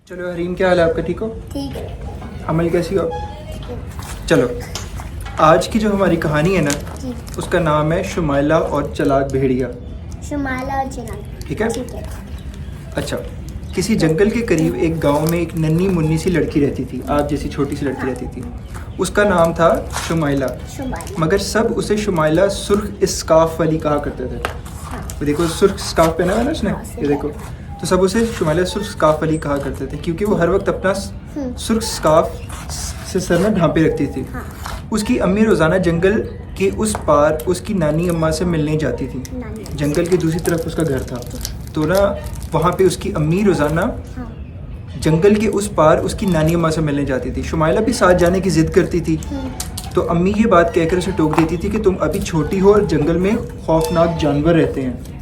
चलो हरीम, क्या हाल है आपका? ठीक हो? ठीक है। अमल कैसी हो? चलो, आज की जो हमारी कहानी है ना, जी। उसका नाम है शुमाइला और चलाक भेड़िया। शुमाइला और चिराग। ठीक है? ठीक है। अच्छा, किसी जंगल के करीब एक गांव में एक नन्ही मुन्नी सी लड़की रहती थी, आप जैसी छोटी सी लड़की रहती थी। उसका नाम था शुमाइला, शुमाइला। मगर सब उसे शुमाइला सुर्ख स्काफ वाली कहा करते थे। हाँ। तो देखो, सुर्ख स्काफ पहना हुआ है ना उसने, हाँ, ये देखो। तो सब उसे शुमाइला सुर्ख स्काफ वाली कहा करते थे, क्योंकि वो हर वक्त अपना सुर्ख स्काफ से सर में ढांपे रखती थी। हाँ। उसकी अम्मी रोज़ाना जंगल के उस पार उसकी नानी अम्मा से मिलने जाती थी। नानी। जंगल के दूसरी तरफ उसका घर था, तो ना वहाँ पे उसकी अम्मी रोज़ाना हाँ। जंगल के उस पार उसकी नानी अम्मा से मिलने जाती थी। शुमाइला भी साथ जाने की ज़िद करती थी, तो अम्मी ये बात कहकर उसे टोक देती थी कि तुम अभी छोटी हो और जंगल में खौफनाक जानवर रहते हैं।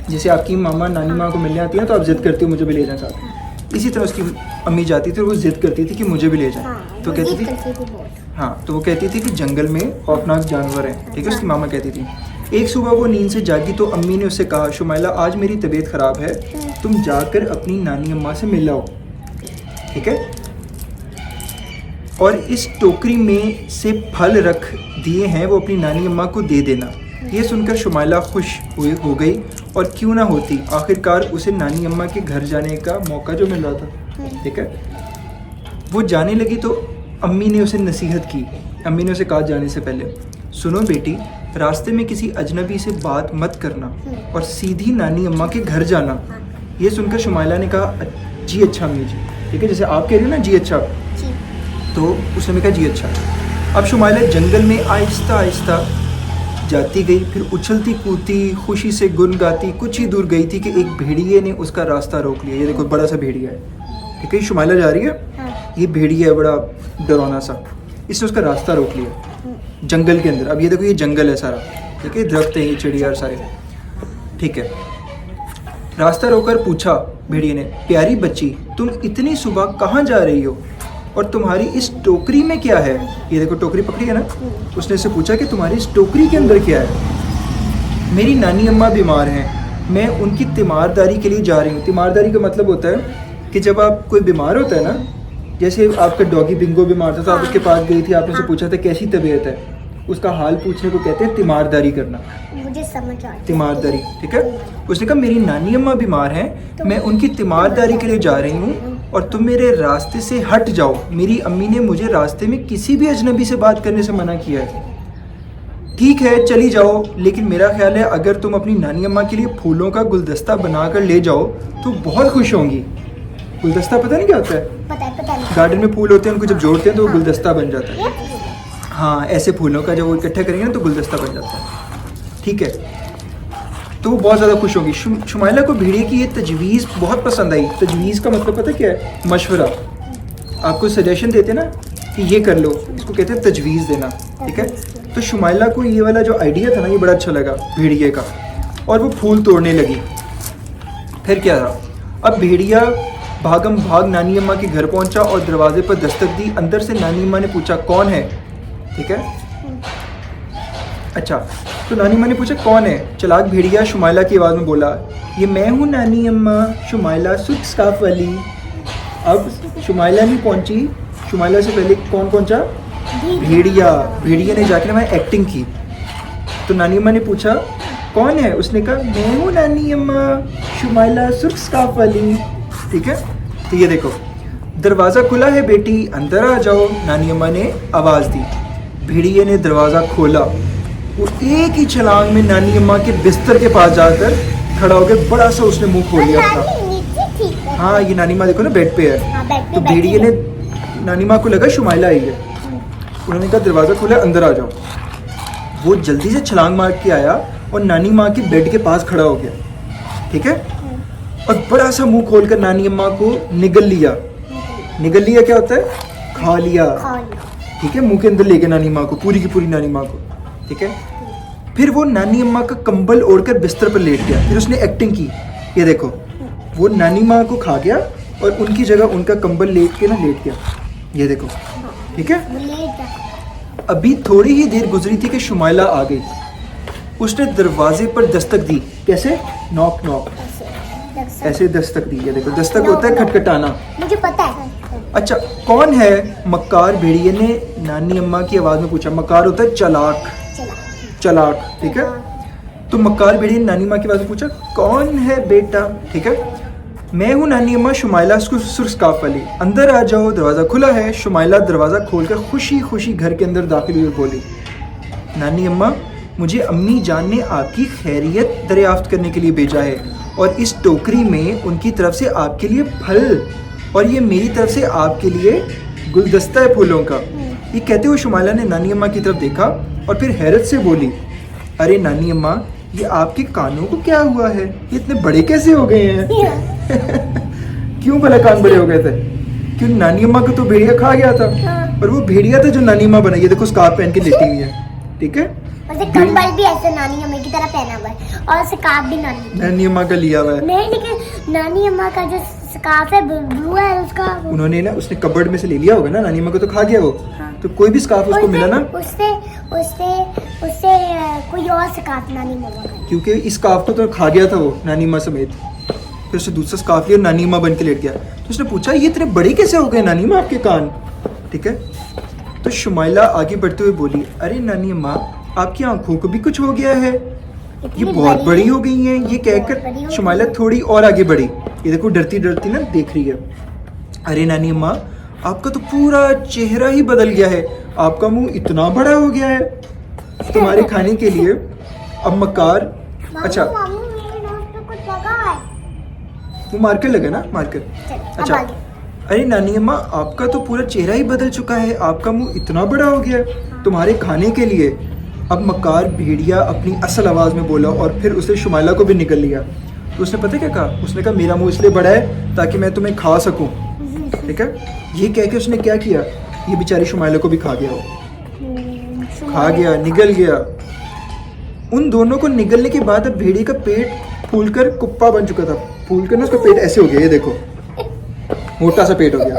जैसे आपकी मामा नानी माँ को मिलने आती हैं तो आप ज़िद करती हो मुझे भी ले जाए साथ, इसी तरह उसकी अम्मी जाती थी और वो ज़िद करती थी कि मुझे भी ले जाए। हाँ, तो वो कहती जिद थी, करती थी बहुत। हाँ, तो वो कहती थी कि जंगल में खौफनाक जानवर हैं। ठीक है, उसकी मामा कहती थी। एक सुबह वो नींद से जागी तो अम्मी ने उससे कहा, शुमाइला आज मेरी तबीयत ख़राब है, तुम जाकर अपनी नानी अम्मा से मिल आओ। ठीक है, और इस टोकरी में से फल रख दिए हैं, वो अपनी नानी अम्मा को दे देना। ये सुनकर शुमाइला खुश हो गई, और क्यों ना होती, आखिरकार उसे नानी अम्मा के घर जाने का मौका जो मिल रहा था। ठीक है, वो जाने लगी तो अम्मी ने उसे नसीहत की। अम्मी ने उसे कहा जाने से पहले, सुनो बेटी, रास्ते में किसी अजनबी से बात मत करना और सीधी नानी अम्मा के घर जाना। ये सुनकर शुमाइला ने कहा, जी अच्छा अम्मी जी। ठीक है, जैसे आप कह रहे हो ना जी अच्छा, जी। तो उसने कहा जी अच्छा। अब शुमाइला जंगल में आहिस्ता आहिस्ता जाती गई, फिर उछलती कूदती खुशी से गुन गाती कुछ ही दूर गई थी कि एक भेड़िए ने उसका रास्ता रोक लिया। ये देखो, बड़ा सा भेड़िया है। ठीक है, शुमाइला जा रही है, हाँ। ये भेड़िया है बड़ा डरावना सा, इसने उसका रास्ता रोक लिया जंगल के अंदर। अब ये देखो, ये जंगल है सारा, ठीक है, दरख्त है, ये चिड़िया और सारे। ठीक है, रास्ता रोककर पूछा भेड़िए ने, प्यारी बच्ची, तुम इतनी सुबह कहाँ जा रही हो और तुम्हारी इस टोकरी में क्या है? ये देखो, टोकरी पकड़ी है ना। उसने से पूछा कि तुम्हारी इस टोकरी के अंदर क्या है? मेरी नानी अम्मा बीमार हैं, मैं उनकी तीमारदारी के लिए जा रही हूँ। तीमारदारी का मतलब होता है कि जब आप कोई बीमार होता है ना, जैसे आपका डॉगी बिंगो बीमार था तो आप उसके पास गई थी, आपने उसे पूछा था कैसी तबीयत है, उसका हाल पूछने को कहते हैं तीमारदारी करना। मुझे समझ आ गया। तीमारदारी, ठीक है। उसने कहा मेरी नानी अम्मा बीमार हैं, मैं उनकी तीमारदारी के लिए जा रही हूँ और तुम मेरे रास्ते से हट जाओ। मेरी अम्मी ने मुझे रास्ते में किसी भी अजनबी से बात करने से मना किया है। ठीक है, चली जाओ, लेकिन मेरा ख्याल है अगर तुम अपनी नानी अम्मा के लिए फूलों का गुलदस्ता बनाकर ले जाओ तो बहुत खुश होंगी। गुलदस्ता पता नहीं क्या होता है? पता नहीं। गार्डन में फूल होते हैं, उनको जब जोड़ते हैं तो वो गुलदस्ता बन जाता है। ये? हाँ, ऐसे फूलों का जब वो इकट्ठा करेंगे ना तो गुलदस्ता बन जाता है। ठीक है, तो वो बहुत ज़्यादा खुश होगी। शुमाइला को भेड़िए की ये तजवीज़ बहुत पसंद आई। तजवीज़ का मतलब पता क्या है? मशवरा। आपको सजेशन देते ना कि ये कर लो, इसको कहते हैं तजवीज़ देना। ठीक है, तो शुमाइला को ये वाला जो आइडिया था ना, ये बड़ा अच्छा लगा भेड़िए का, और वो फूल तोड़ने लगी। फिर क्या था, अब भेड़िया भागम भाग नानी अम्मा के घर पहुंचा और दरवाजे पर दस्तक दी। अंदर से नानी अम्मा ने पूछा, कौन है? ठीक है, अच्छा, तो नानी अम्मा ने पूछा कौन है? चलाक भेड़िया शुमाइला की आवाज़ में बोला, ये मैं हूँ नानी अम्मा, शुमाइला सुर्ख स्काफ वाली। अब शुमाइला नहीं पहुंची, शुमाइला से पहले कौन पहुंचा? भेड़िया। भेड़िया ने जाकर वहाँ एक्टिंग की। तो नानी अम्मा ने पूछा कौन है? उसने कहा मैं हूँ नानी अम्मा, शुमाइला सुर्ख स्काफ वाली। ठीक है, तो ये देखो, दरवाज़ा खुला है बेटी, अंदर आ जाओ, नानी अम्मा ने आवाज़ दी। भेड़िए ने दरवाज़ा खोला, वो एक ही छलांग में नानी अम्मा के बिस्तर के पास जाकर खड़ा होकर बड़ा सा उसने मुंह खोल लिया अपना। हाँ, ये नानी माँ देखो ना बेड पे है। हाँ, बेड पे तो भेड़िए ने, नानी माँ को लगा शुमाइला आई है, उन्होंने कहा दरवाज़ा खोला, अंदर आ जाओ। वो जल्दी से छलांग मार के आया और नानी माँ के बेड के पास खड़ा हो गया। ठीक है, और बड़ा सा मुंह खोलकर नानी अम्मा को निगल लिया। निगल लिया क्या होता है? खा लिया। ठीक है, मुंह के अंदर ले गया नानी माँ को, पूरी की पूरी नानी माँ को। ठीक है, फिर वो नानी अम्मा का कंबल ओढ़कर बिस्तर पर लेट गया। फिर उसने एक्टिंग की, ये देखो, वो नानी माँ को खा गया और उनकी जगह उनका कंबल लेट गया। ये देखो, ठीक है। अभी थोड़ी ही देर गुजरी थी कि शुमाइला आ गई। उसने दरवाजे पर दस्तक दी। कैसे? Knock knock. दस्तक। ऐसे दस्तक दी है, देखो दस्तक होता है खटखटाना। मुझे पता है। अच्छा, कौन है मक्कार भेड़िए ने नानी अम्मा की आवाज में पूछा। मक्कार होता है चालाक, चला। चालाक, ठीक है। तो मक्कार भेड़िए ने नानी अम्मा की आवाज में पूछा, कौन है बेटा, ठीक है। मैं हूँ नानी अम्मा शुमाइला सुर्ख स्कार्फ वाली, अंदर आ जाओ, दरवाज़ा खुला है। शुमाइला दरवाज़ा खोलकर खुशी खुशी घर के अंदर दाखिल हुई और बोली, नानी अम्मा, मुझे अम्मी जान ने आपकी खैरियत दरियाफ्त करने के लिए भेजा है और इस टोकरी में उनकी तरफ से आपके लिए फल और ये मेरी तरफ से आपके लिए गुलदस्ता है फूलों का। ये कहते हुए शुमाइला ने नानी अम्मा की तरफ देखा और फिर हैरत से बोली, अरे नानी अम्मा, ये आपके कानों को क्या हुआ है, ये इतने बड़े कैसे हो गए हैं? क्यों भला कान बड़े हो गए थे? क्यों? नानी अम्मा को तो भेड़िया खा गया था और वो भेड़िया था जो नानी अम्मा बनाई है। देखो स्कार्फ पहन के लेटी हुई है, ठीक है। और कंबल भी ऐसे नानी अम्मा की तरह पहना हुआ है और स्कार्फ भी नानी अम्मा का लिया हुआ है। नहीं, लेकिन नानी अम्मा का जो स्कार्फ है ब्लू है उसका। उन्होंने ना उसने कबर्ड में से ले लिया होगा ना, नानी अम्मा को तो खा गया वो। हाँ। तो कोई भी स्कार्फ उसको मिला ना, उससे कोई और स्कार्फ नानी अम्मा का। क्योंकि इस स्कार्फ को तो खा गया था वो नानी अम्मा समेत। फिर उसने दूसरा स्कार्फ लिया और नानी अम्मा बन के लेट गया। तो उसने पूछा, ये इतने बड़े कैसे हो गए नानी अम्मा आपके कान, ठीक है। तो शुमाइला आगे बढ़ते हुए बोली, अरे नानी अम्मा, आपकी आंखों को भी कुछ हो गया है, ये बहुत बड़ी हो गई हैं। ये कहकर शुमाइला थोड़ी और आगे बढ़ी। ये देखो डरती डरती ना देख रही है। अरे नानी अम्मा, आपका तो पूरा चेहरा ही बदल गया है, आपका मुंह इतना बड़ा हो गया है तुम्हारे खाने के लिए। अब मक्कार, अच्छा वो मार्कर लगा ना, मार्कर। अच्छा, अरे नानी अम्मा, आपका तो पूरा चेहरा ही बदल चुका है, आपका मुंह इतना बड़ा हो गया है तुम्हारे खाने के लिए। अब मक्कार भेड़िया अपनी असल आवाज़ में बोला और फिर उसने शुमाइला को भी निकल लिया। तो उसने पता क्या कहा? उसने कहा, मेरा मुंह इसलिए बड़ा है ताकि मैं तुम्हें खा सकूं, ठीक है। ये कह के उसने क्या किया, ये बेचारी शुमाइला को भी खा गया, वो खा गया, निगल गया। उन दोनों को निगलने के बाद अब भेड़िए का पेट फूलकर कुप्पा बन चुका था। फूलकर ना उसका पेट ऐसे हो गया, ये देखो मोटा सा पेट हो गया।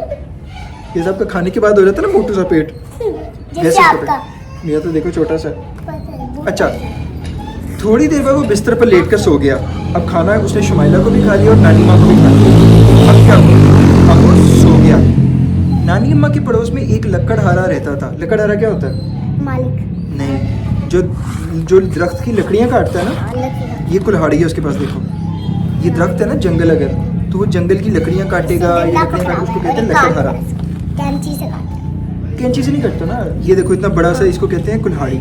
ये सबका खाने के बाद हो जाता है ना मोटू सा पेट, जैसे आपका। मेरा तो देखो छोटा सा। अच्छा, थोड़ी देर बाद वो बिस्तर पर लेटकर सो गया। अब खाना उसने शुमाइला को भी खा लिया और नानी माँ को भी खा लिया। अब क्या हुआ? अब वो सो गया। नानी अम्मा के पड़ोस में एक लकड़हारा रहता था। लकड़हारा क्या होता है? मालिक नहीं, जो दरख्त की लकड़ियाँ काटता है ना, ये कुल्हाड़ी है उसके पास। देखो ये दरख्त है ना, जंगल, अगर तो वो जंगल की लकड़ियाँ काटेगा, ये लकड़ियाँ काटेगा, उसको कहते हैं लकड़हारा। कैंची से काटता। कैंची से नहीं कटता ना, ये देखो इतना बड़ा सा, इसको कहते हैं कुल्हाड़ी,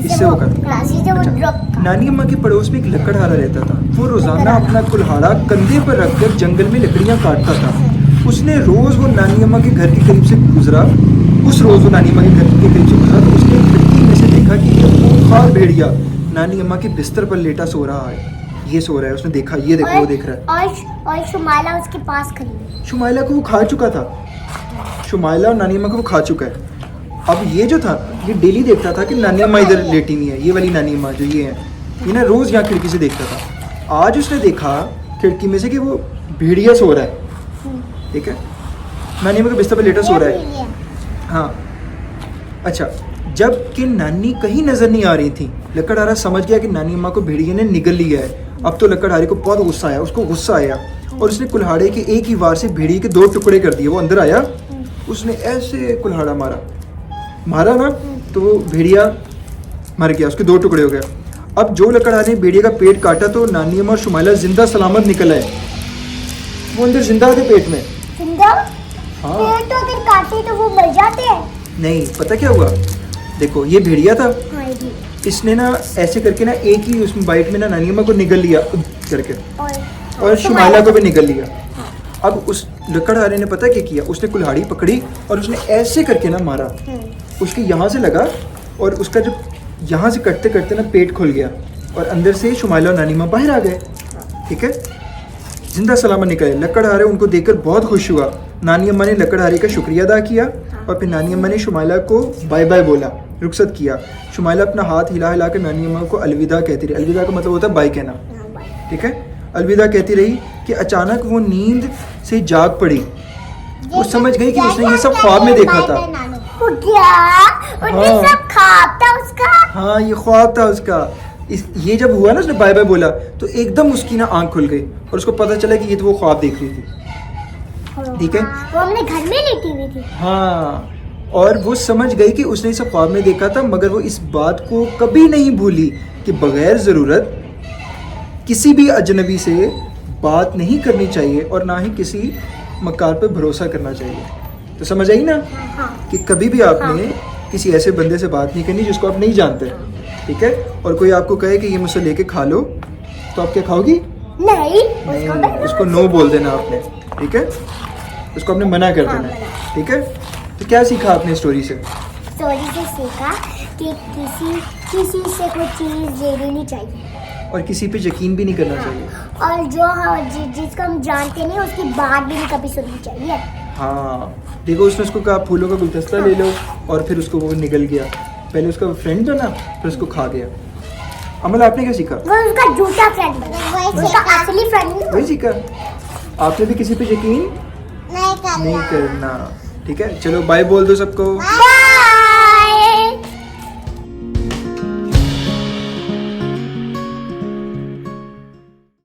इससे वो करता। नानी अम्मा के पड़ोस में एक लकड़हारा रहता था। वो रोजाना अपना कुल्हाड़ा कंधे पर रखकर जंगल में लकड़ियां काटता था। उसने रोज वो नानी अम्मा के घर के करीब से गुजरा। तो उसने खिड़की में से देखा कि एक खूंखार भेड़िया नानी अम्मा के बिस्तर पर लेटा सो रहा है। ये सो रहा है, उसने देखा, ये देखो वो देख रहा है। और शुमाइला उसके पास खड़ी है। शुमाइला को वो खा चुका था, शुमाइला और नानी अम्मा को वो खा चुका है। अब ये जो था, ये डेली देखता था कि नानी अम्मा इधर लेटी हुई है। ये वाली नानी अम्मा जो ये है, ये ना रोज यहाँ खिड़की से देखता था। आज उसने देखा खिड़की में से कि वो भेड़िया सो रहा है, ठीक है। नानी अम्मा के बिस्तर पर लेटा सो रहा है। हाँ, अच्छा, जबकि नानी कहीं नजर नहीं आ रही थी, लकड़हारा समझ गया कि नानी अम्मा को भेड़िया ने निगल लिया है। अब तो लकड़हारे को बहुत गुस्सा आया, उसको गुस्सा आया और उसने कुल्हाड़े के एक ही वार से भेड़िए के 2 टुकड़े कर दिए। वो अंदर आया, उसने ऐसे कुल्हाड़ा मारा ना, तो वो भेड़िया मर गया, उसके 2 टुकड़े हो गए। अब जो लकड़हारे ने भेड़िए का पेट काटा तो नानी अम्मा और शुमाइला जिंदा सलामत निकल आए। वो अंदर जिंदा थे पेट में। जिंदा? हाँ। पेट तो अगर काटे तो वो मर जाते हैं। नहीं, पता क्या हुआ, देखो ये भेड़िया था, इसने ना ऐसे करके ना एक ही उसमें बाइट में ना नानी अम्मा को निगल लिया करके और शुमाइला को भी निगल लिया। अब उस लकड़हारे ने पता क्या किया, उसने कुल्हाड़ी पकड़ी और उसने ऐसे करके ना मारा। उसके यहाँ से लगा और उसका जब यहाँ से कटते कटते ना पेट खुल गया और अंदर से शुमाइला और नानी अम्मा बाहर आ गए, ठीक है, जिंदा सलामत निकले। लकड़हारे उनको देखकर बहुत खुश हुआ। नानी अम्मा ने लकड़हारे का शुक्रिया अदा किया और फिर नानी अम्मा ने शुमाइला को बाय बाय बोला, रुखसत किया। शुमाइला अपना हाथ हिला हिला कर नानी अम्मा को अलविदा कहती रही। अलविदा का मतलब होता है बाय कहना, ठीक है। अलविदा कहती रही कि अचानक वो नींद से जाग पड़ी। वो समझ गई कि उसने ये सब ख्वाब में देखा था। सब ख्वाब था उसका। हाँ, ये ख्वाब था उसका। ये जब हुआ ना, उसने बाय बाय बोला, तो एकदम उसकी ना आंख खुल गई और उसको पता चला कि ये तो वो ख्वाब देख रही थी। ठीक है, वो हमने घर में लेटी हुई थी। हाँ, और वो समझ गई कि उसने इसे ख्वाब में देखा था, मगर वो इस बात को कभी नहीं भूली कि बगैर ज़रूरत किसी भी अजनबी से बात नहीं करनी चाहिए और ना ही किसी मकार पे भरोसा करना चाहिए। तो समझ आई ना हाँ। कि कभी भी आपने किसी ऐसे बंदे से बात नहीं करनी जिसको आप नहीं जानते, ठीक है। और कोई आपको कहे कि ये मुझसे लेके खा लो, तो आप क्या खाओगी? नहीं, नहीं, उसको नो बोल देना आपने, ठीक है, उसको आपने मना कर हाँ, देना, ठीक है। तो क्या सीखा आपने स्टोरी से? स्टोरी से सीखा कि किसी से कोई चीज़ लेनी नहीं चाहिए, और किसी पे यकीन भी नहीं करना चाहिए। और जिसको हम जानते नहीं उसकी बात भी नहीं कभी सुननी चाहिए। हाँ, देखो उसने उसको कहा फूलों का गुलदस्ता ले लो, और फिर उसको वो निकल गया। पहले उसका फ्रेंड बना, फिर उसको खा गया। अमल, आपने क्या सीखा? वो उसका झूठा फ्रेंड बना, उसका असली फ्रेंड नहीं। वही सीखा। आपने भी किसी पे यकीन नहीं नहीं करना, ठीक है। चलो बाय बोल दो सबको।